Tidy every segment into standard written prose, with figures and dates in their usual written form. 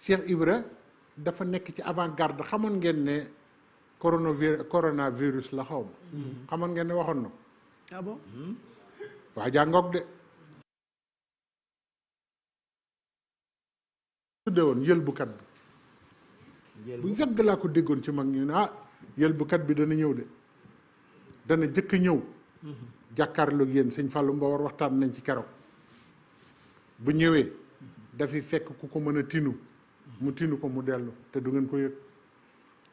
Cheikh Ibra dafa nekk ci avant-garde. xamoon ngeen ne coronavirus la xaw ma. xamoon ngeen ne waxoon na ko. ah bon. waa jàngoog de. tudde woon yëlbukat bi. bu yàgg laa ko déggoon ci mag ñu ne yëlbukat bi dana ñëw de. dana jëkk ñëw. jàkkaarloog yéen sëñ Fallou Mbawar waxtaan nañ ci keroog. bu ñëwee dafi fekk ku ko mën a tinu mu tinu ko mu dellu te du ngeen ko yëg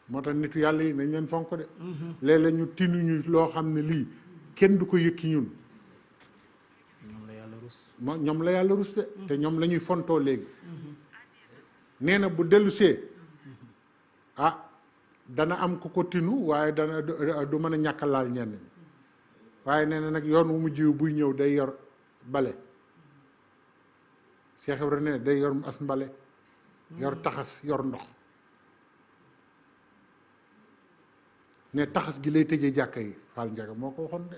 moo tax nitu yàlla yi nañ leen fonk de. léeg-léeg ñu tinu ñu loo xam ne lii kenn du ko yëg ci ñun. ñoom la yàlla rus. ñoom la yàlla rus de. te ñoom la ñuy fontoo léegi. nee na bu dellu see dana am ku ko tinu waaye dana du mën a ñàkk laal ñenn ñi waaye nee na nag yoon wu mu jiw buy ñëw day yor bale. Cheikh Ibrahima ne day yor as mbale yor taxas yor ndox ne taxas gi lay tëjee jàkka yi Fall Ndiaga moo ko waxoon de.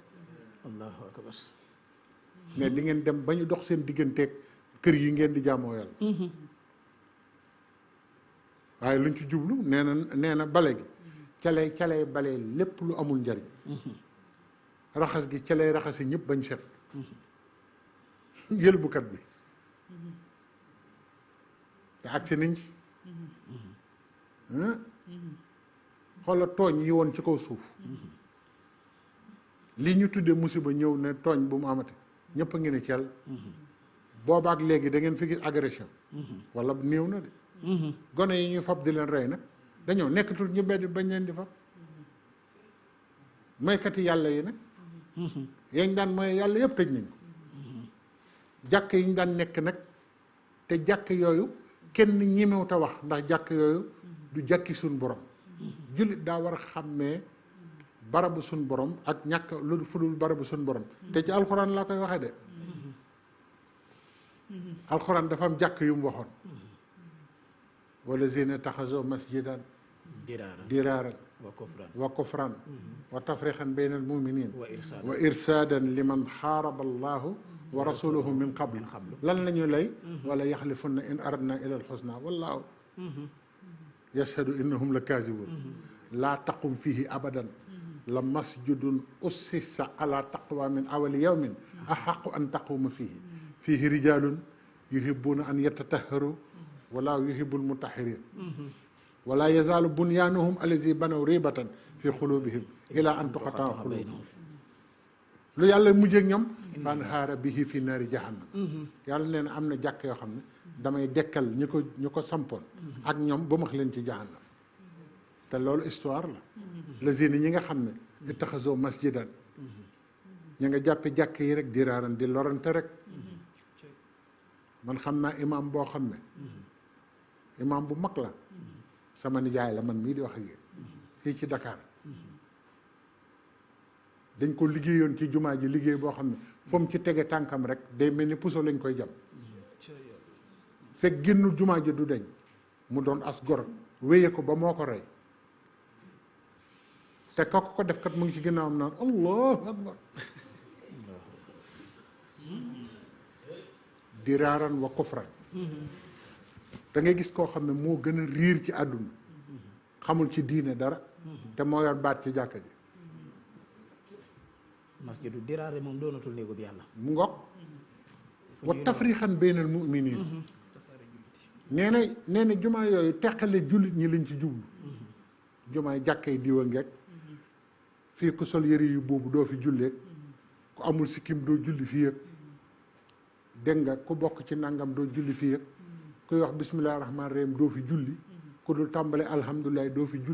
allahu akbar. ne di ngeen dem ba ñu dox seen digganteeg kër yi ngeen di jaamoo yàlla. waaye luñ ci jublu nee na bale gi calay bale lépp lu amul njariñ. raxas gi calay raxasi ñëpp bañ set. yëlbukat bi. te agsi nañ ci. xoola tooñ yi woon ci kaw suuf. lii ñu tuddee musiba ñëw ne tooñ bu mu amate ñëpp a ngi ne ceel. boobaak léegi da ngeen fi gis agression. wala néew na de. gone yi ñuy fab di leen rey nag dañoo nekkatul ñu bedd bañ leen di fab. moykati yàlla yi nag. yañ daan mooy yàlla yëpp tëj nañ ko. jàkk yi ñu daan nekk nag te jàkk yooyu kenn ñemewut a wax ndax jàkk yooyu du jàkki suñ borom. jullit daa war a xàmmee barabu suñ borom ak ñàkk lu fudul barabu suñ borom. te ci alxuraan laa koy waxee de. alxuraan dafa am jàkk yu mu waxoon. wallazina taxazoo masjidan diraaran wa kufran wa tafriqan bayna al muminin wa irsaadan liman xaaraba allahu wa rasuluhu min qabl lan la ñu lay wala yaxlifunna in aradna ila alxusna wallahu yashhadu innahum la kaazibun laa taqum fihi abadan la masjidun ussisa ala taqwa min awali yawmin axaqu an taquma fihi rijalun yuhibbuna an yatatahharu walaa yuhibbul mutahhirin wala yazaalu bunyaanuhum allazi banaw ribatan fi xulubihim ila an tuqataa xulubuhum lu yàlla mujjee ak ñoom fan xaara bihi fi naari jahannam yàlla nee na am na jàkk yoo xam ne damay dekkal ñu ko sampoon ak ñoom ba max leen ci jahannam te loolu histoire la lazina ñi nga xam ne ittaxazoo masjidan ñi nga jàppe jàkk yi rek diraaran di lorante rek man xam naa imam boo xam ne imam bu mag la sama nijaay la man mii di wax ak yéen fii ci Dakar dañ ko liggéeyoon ci jumaa ji liggéey boo xam ne fu mu ci tege tànkam rek day mel ni puso lañ koy jam fekk génnul jumaa ji du deñ mu doon as gor wéye ko ba moo ko rey te kooku ko def kat mu ngi ci ginnaawam naan allahu akbar diraaran wa kufran da ngay gis koo xam ne moo gën a riir ci àdduna xamul ci diine dara te moo yor baat ci jàkka ji masjidu diraare moom doonatul néegu bi yàlla mu ngoog wa tafrixan baynal muminin nee na jumaa yooyu teqale jullit ñi lañ ci jublu jumaay jàkkay diwa ngeeg fii ku sol yëre yu boobu doo fi julleeg ku amul sikkim doo julli fii yëg dégg nga ku bokk ci nangam doo julli fii yëg kuy wax bismillahi rahmaani rahim doo fi julli ku dul tàmbale alhamdulilah doo fi julli